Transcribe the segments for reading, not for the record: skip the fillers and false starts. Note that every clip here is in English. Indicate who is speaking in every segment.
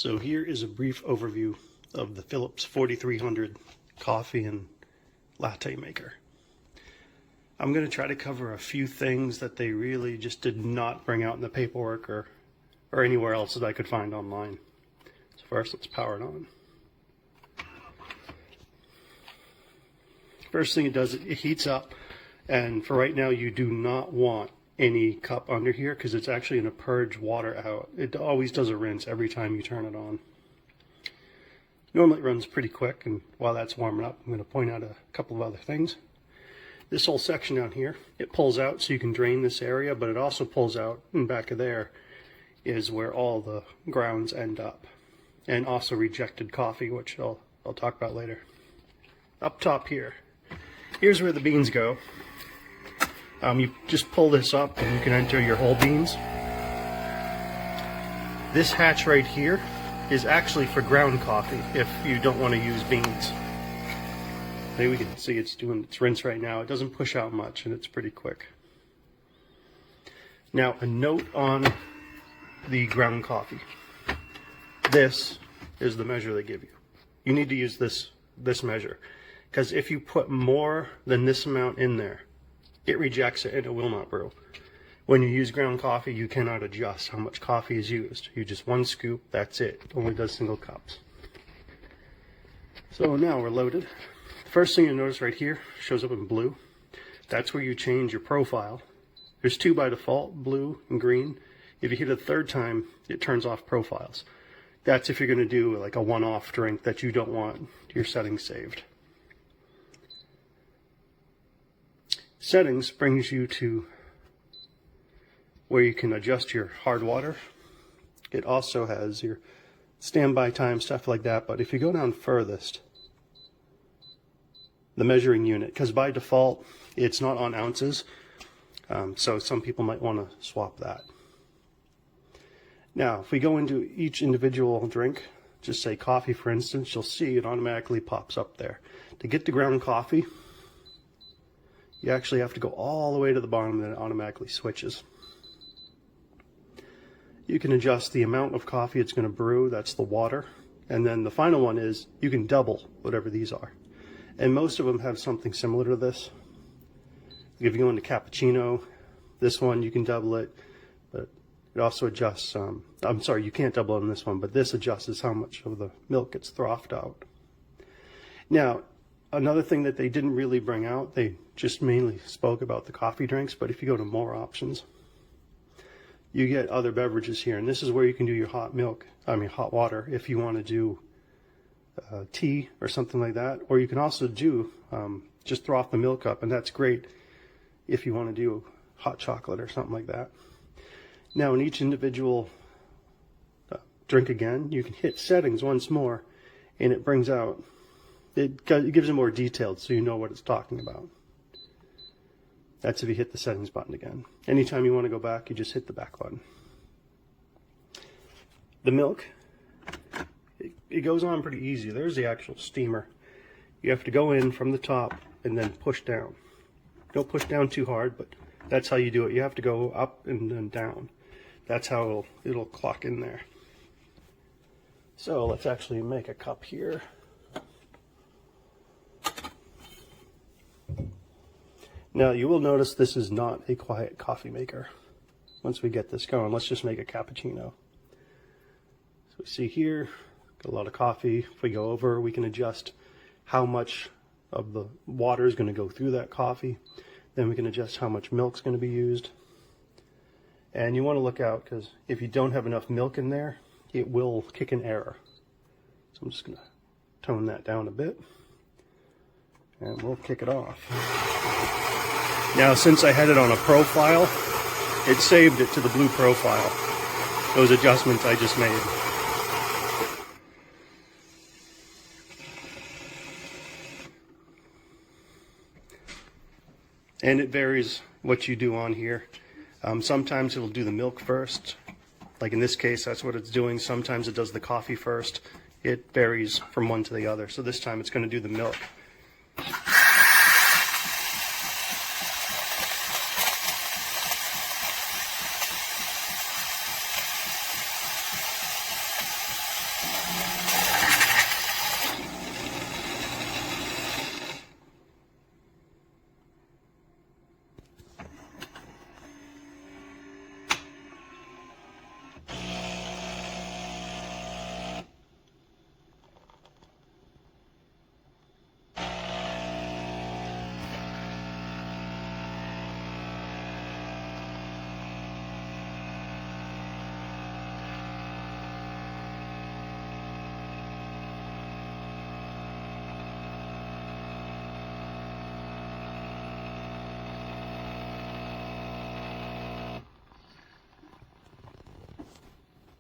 Speaker 1: So here is a brief overview of the Philips 4300 coffee and latte maker. I'm going to try to cover a few things that they really just did not bring out in the paperwork or anywhere else that I could find online. So first, let's power it on. First thing it does, it heats up, and for right now you do not want any cup under here because it's actually going to purge water out. It always does a rinse every time you turn it on. Normally it runs pretty quick, and while that's warming up, I'm going to point out a couple of other things. This whole section down here, it pulls out so you can drain this area, but it also pulls out in back of there is where all the grounds end up, and also rejected coffee, which I'll talk about later. Up top here, here's where the beans go. You just pull this up and you can enter your whole beans. This hatch right here is actually for ground coffee if you don't want to use beans. Maybe we can see it's doing its rinse right now. It doesn't push out much and it's pretty quick. Now, a note on the ground coffee. This is the measure they give you. You need to use this measure, because if you put more than this amount in there, it rejects it and it will not brew. When you use ground coffee, you cannot adjust how much coffee is used. You just one scoop, that's it. It only does single cups. So now we're loaded. First thing you notice right here shows up in blue. That's where you change your profile. There's two by default, blue and green. If you hit it a third time, it turns off profiles. That's if you're going to do like a one-off drink that you don't want your settings saved. Settings brings you to where you can adjust your hard water. It also has your standby time, stuff like that. But if you go down furthest, the measuring unit, because by default it's not on ounces, so some people might want to swap that. Now, if we go into each individual drink, just say coffee for instance, you'll see it automatically pops up there. To get the ground coffee, you actually have to go all the way to the bottom and then it automatically switches. You can adjust the amount of coffee it's going to brew, that's the water. And then the final one is you can double whatever these are. And most of them have something similar to this. If you go into cappuccino, this one you can double it, but it also adjusts, I'm sorry, you can't double it in this one, but this adjusts how much of the milk gets frothed out. Now, another thing that they didn't really bring out, they just mainly spoke about the coffee drinks, but if you go to more options, you get other beverages here, and this is where you can do your hot water if you want to do tea or something like that, or you can also do just throw off the milk up, and that's great if you want to do hot chocolate or something like that. Now in each individual drink again, you can hit settings once more, and it brings out, it gives it more detailed so you know what it's talking about. That's if you hit the settings button again. Anytime you want to go back, you just hit the back button. The milk, it goes on pretty easy. There's the actual steamer. You have to go in from the top and then push down. Don't push down too hard, but that's how you do it. You have to go up and then down. That's how it'll clock in there. So let's actually make a cup here. Now you will notice this is not a quiet coffee maker. Once we get this going, let's just make a cappuccino. So we see here, got a lot of coffee. If we go over, we can adjust how much of the water is going to go through that coffee. Then we can adjust how much milk is going to be used. And you want to look out, because if you don't have enough milk in there, it will kick an error. So I'm just going to tone that down a bit, and we'll kick it off. Now, since I had it on a profile, it saved it to the blue profile. Those adjustments I just made. And it varies what you do on here. Sometimes it'll do the milk first. Like in this case, that's what it's doing. Sometimes it does the coffee first. It varies from one to the other. So this time it's going to do the milk.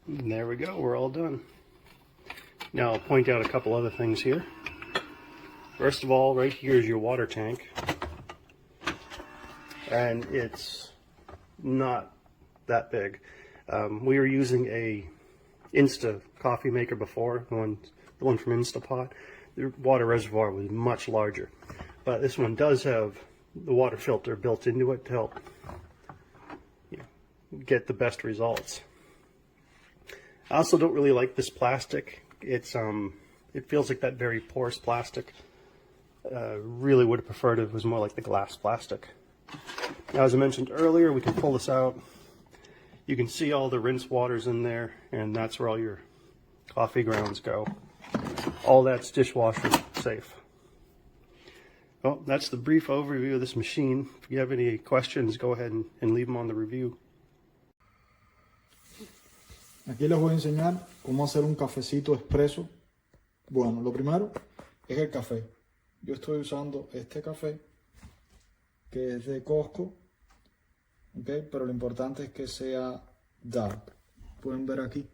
Speaker 1: And there we go, we're all done. Now I'll point out a couple other things here. First of all, right here is your water tank. And it's not that big. We were using a Insta coffee maker before, the one from Instapot. The water reservoir was much larger. But this one does have the water filter built into it to help get the best results. I also don't really like this plastic. It feels like that very porous plastic. Really would have preferred it was more like the glass plastic. Now, as I mentioned earlier, we can pull this out. You can see all the rinse waters in there, and that's where all your coffee grounds go. All that's dishwasher safe. Well, that's the brief overview of this machine. If you have any questions, go ahead and leave them on the review.
Speaker 2: Aquí les voy a enseñar cómo hacer un cafecito expreso. Bueno, lo primero es el café. Yo estoy usando este café que es de Costco, ¿okay? Pero lo importante es que sea dark. Pueden ver aquí,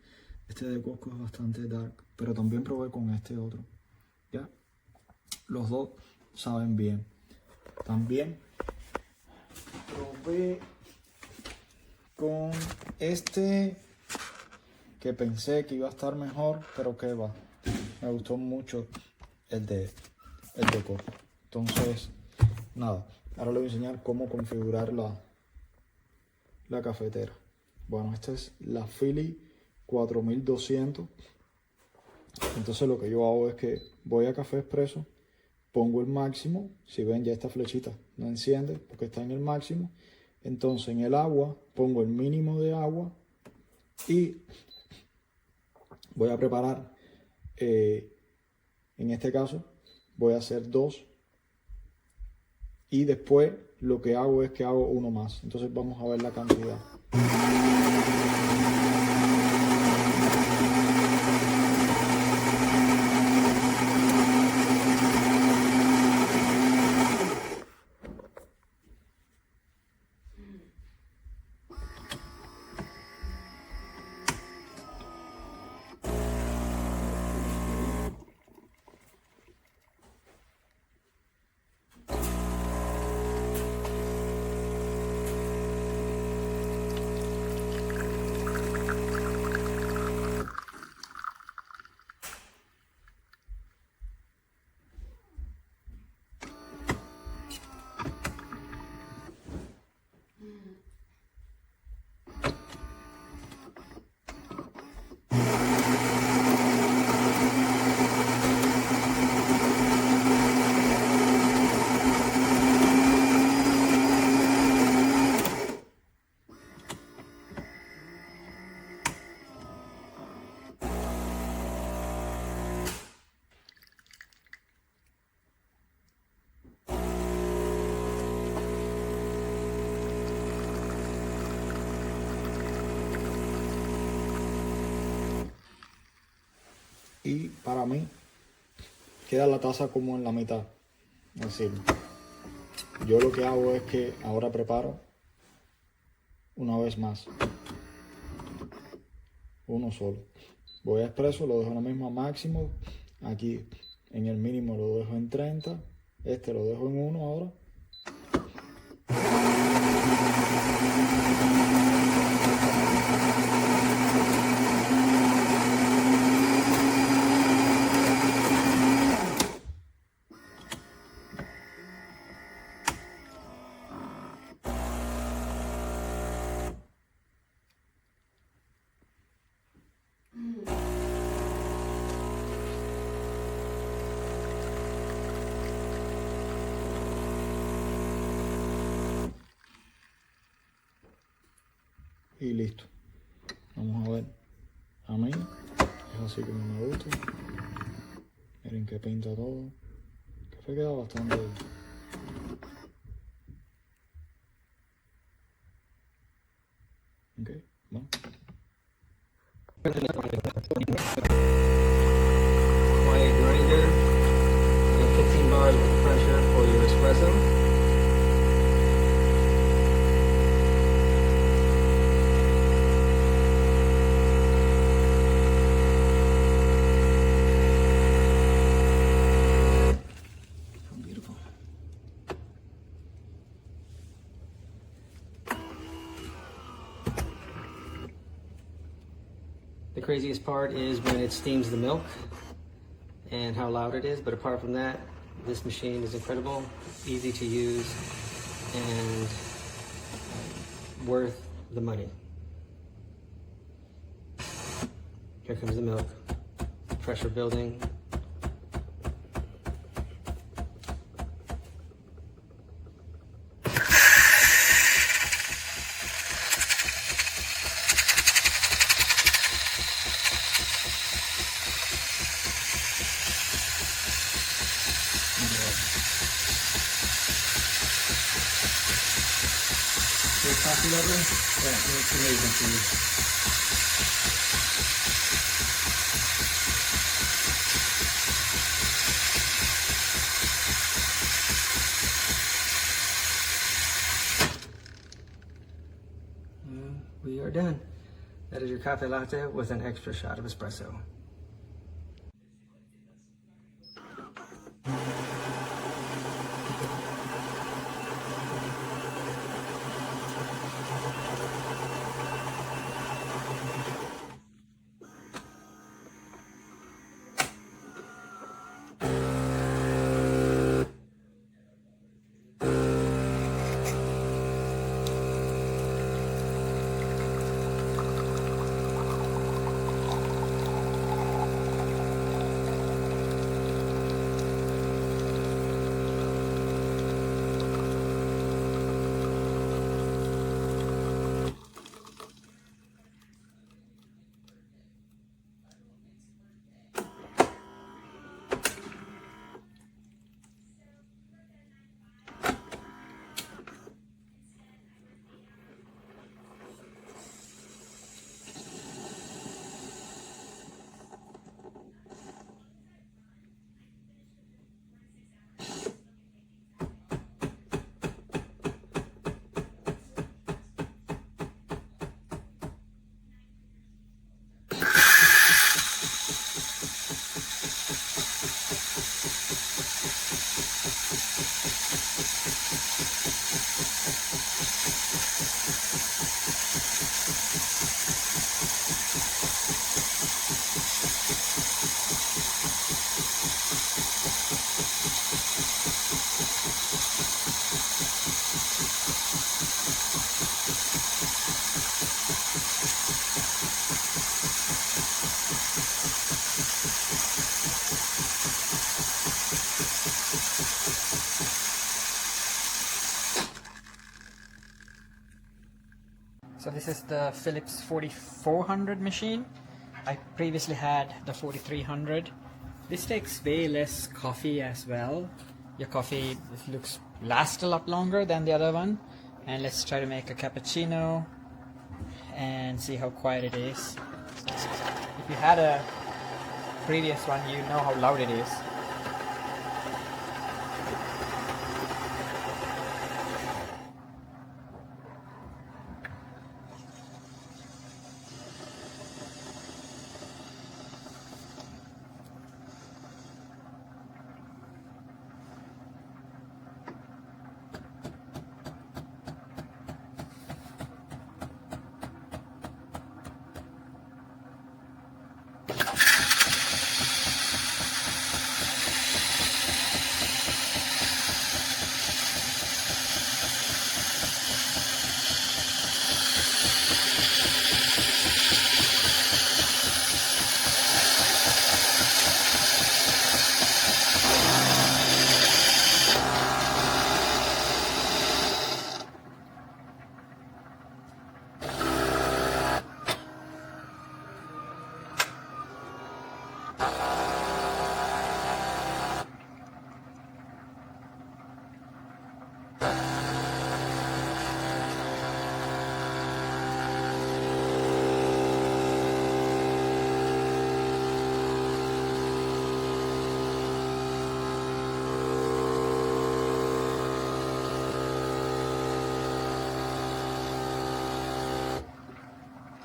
Speaker 2: este de Costco es bastante dark, pero también probé con este otro, ¿ya? Los dos saben bien. También probé con este que pensé que iba a estar mejor, pero que va. Me gustó mucho el de Costco. Entonces, nada. Ahora les voy a enseñar cómo configurar la cafetera. Bueno, esta es la Philly 4200. Entonces lo que yo hago es que voy a café expreso, pongo el máximo. Si ven, ya esta flechita no enciende porque está en el máximo. Entonces en el agua pongo el mínimo de agua y voy a preparar, en este caso voy a hacer 2. Y después lo que hago es que hago uno más. Entonces vamos a ver la cantidad. Y para mí queda la taza como en la mitad. Es decir, yo lo que hago es que ahora preparo una vez más uno solo. Voy a expreso, lo dejo en la misma máximo. Aquí en el mínimo lo dejo en 30. Este lo dejo en 1 ahora. Y listo. Vamos a ver. A mí es así como me gusta. Miren que pinta todo. El café queda bastante bien. Ok, bueno.
Speaker 3: Quiet grinder and 15 bars of pressure for your espresso. craziest part is when it steams the milk and how loud it is. But apart from that, this machine is incredible, easy to use, and worth the money. Here comes the milk, pressure building. Your coffee lover? Yeah, it's amazing for you. We are done. That is your cafe latte with an extra shot of espresso. So this is the Philips 4400 machine. I previously had the 4300. This takes way less coffee as well. Your coffee lasts a lot longer than the other one. And let's try to make a cappuccino and see how quiet it is. If you had a previous one, you know how loud it is.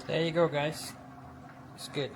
Speaker 3: There you go, guys. It's good.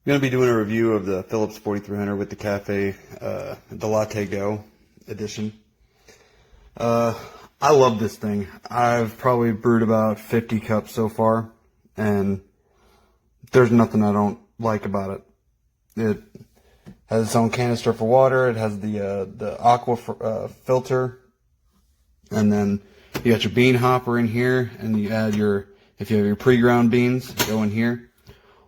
Speaker 4: I'm going to be doing a review of the Philips 4300 with the cafe, the LatteGo edition. I love this thing. I've probably brewed about 50 cups so far, and there's nothing I don't like about it. It has its own canister for water. It has the aqua filter, and then you got your bean hopper in here, and you add if you have your pre-ground beans, go in here.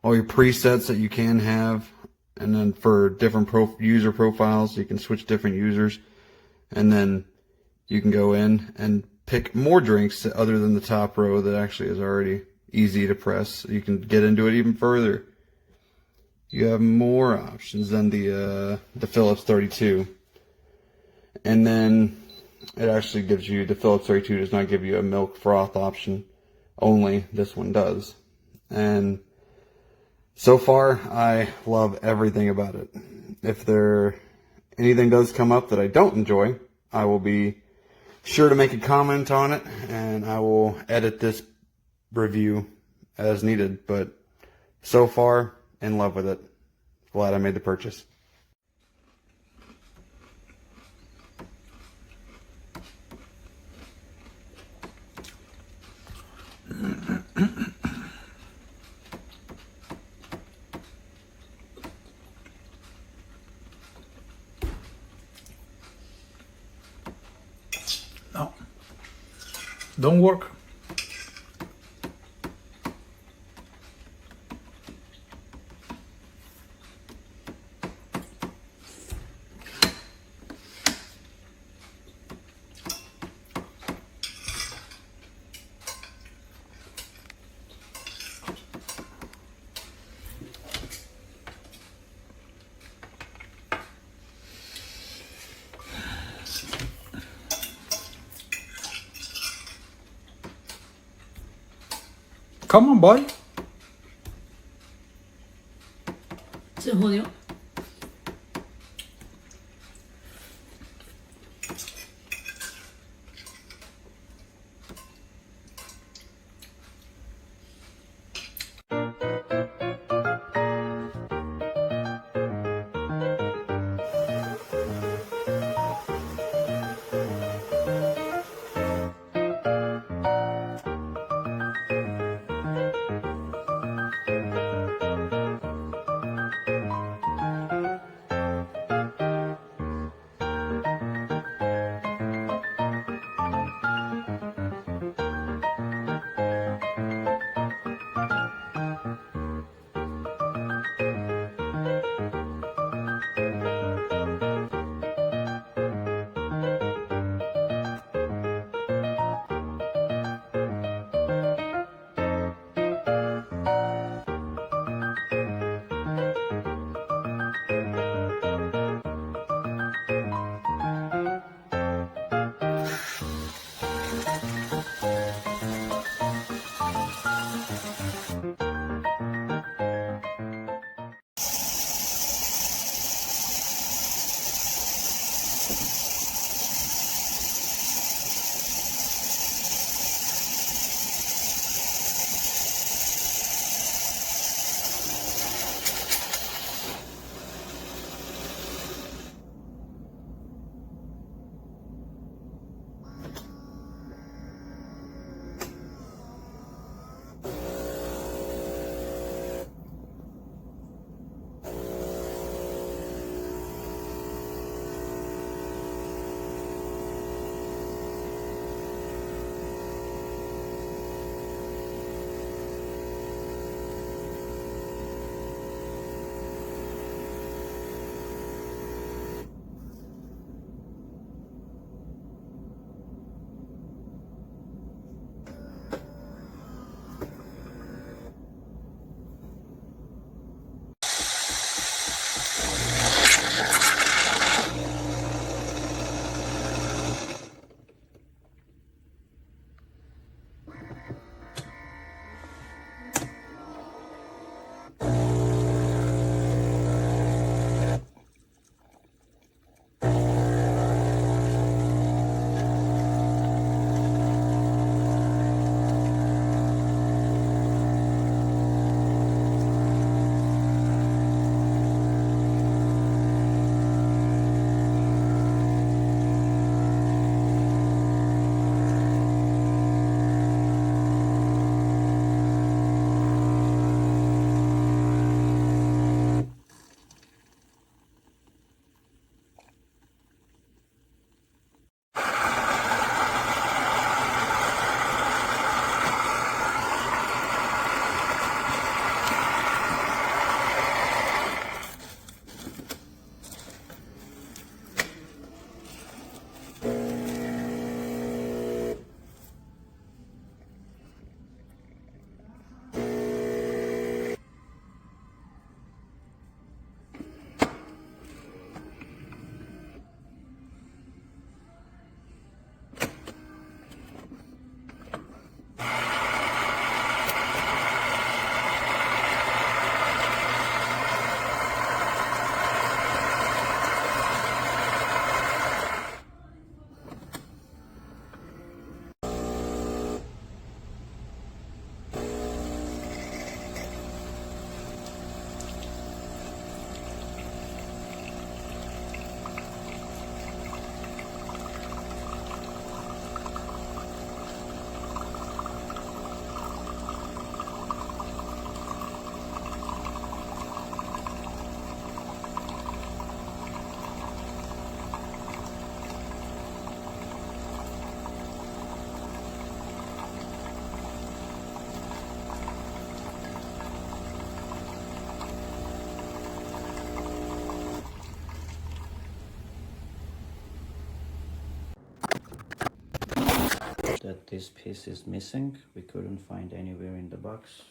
Speaker 4: All your presets that you can have, and then for different user profiles, you can switch different users, and then you can go in and pick more drinks other than the top row that actually is already easy to press. You can get into it even further. You have more options than the Philips 32, and then it actually gives you, the Philips 32 does not give you a milk froth option, only this one does. And so far, I love everything about it. If anything does come up that I don't enjoy, I will be sure to make a comment on it, and I will edit this review as needed. But so far, in love with it. Glad I made the purchase.
Speaker 2: No. Don't work. Come on, boy.
Speaker 5: 这火牛。
Speaker 6: that this piece is missing. We couldn't find anywhere in the box.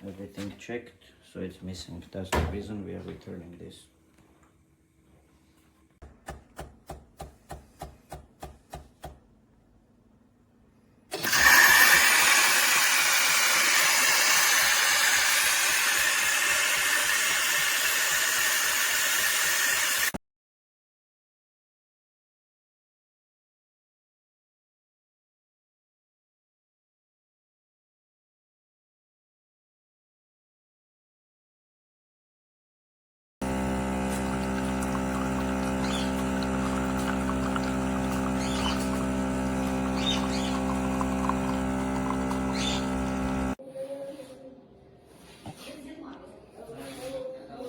Speaker 6: Everything checked, so it's missing. That's the reason we are returning this.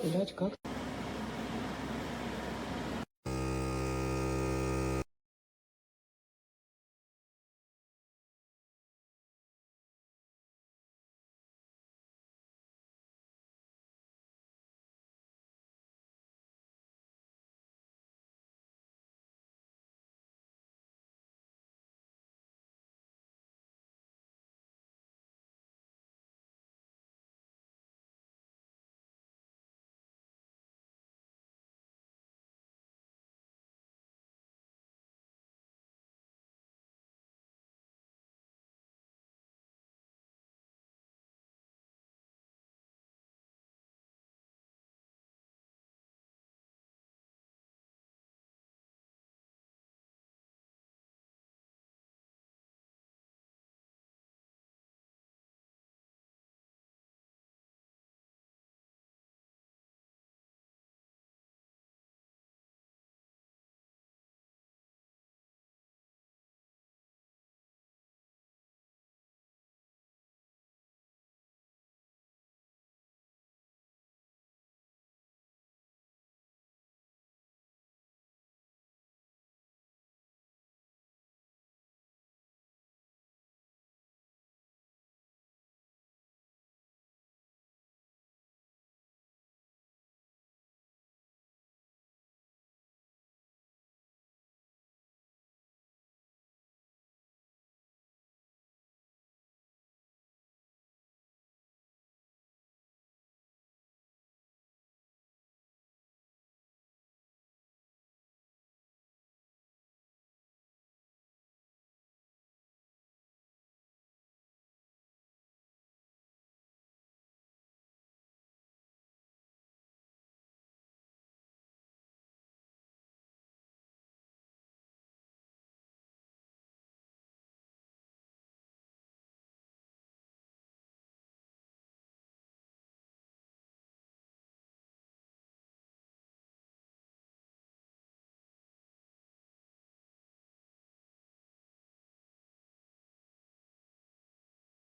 Speaker 3: Удачи, как?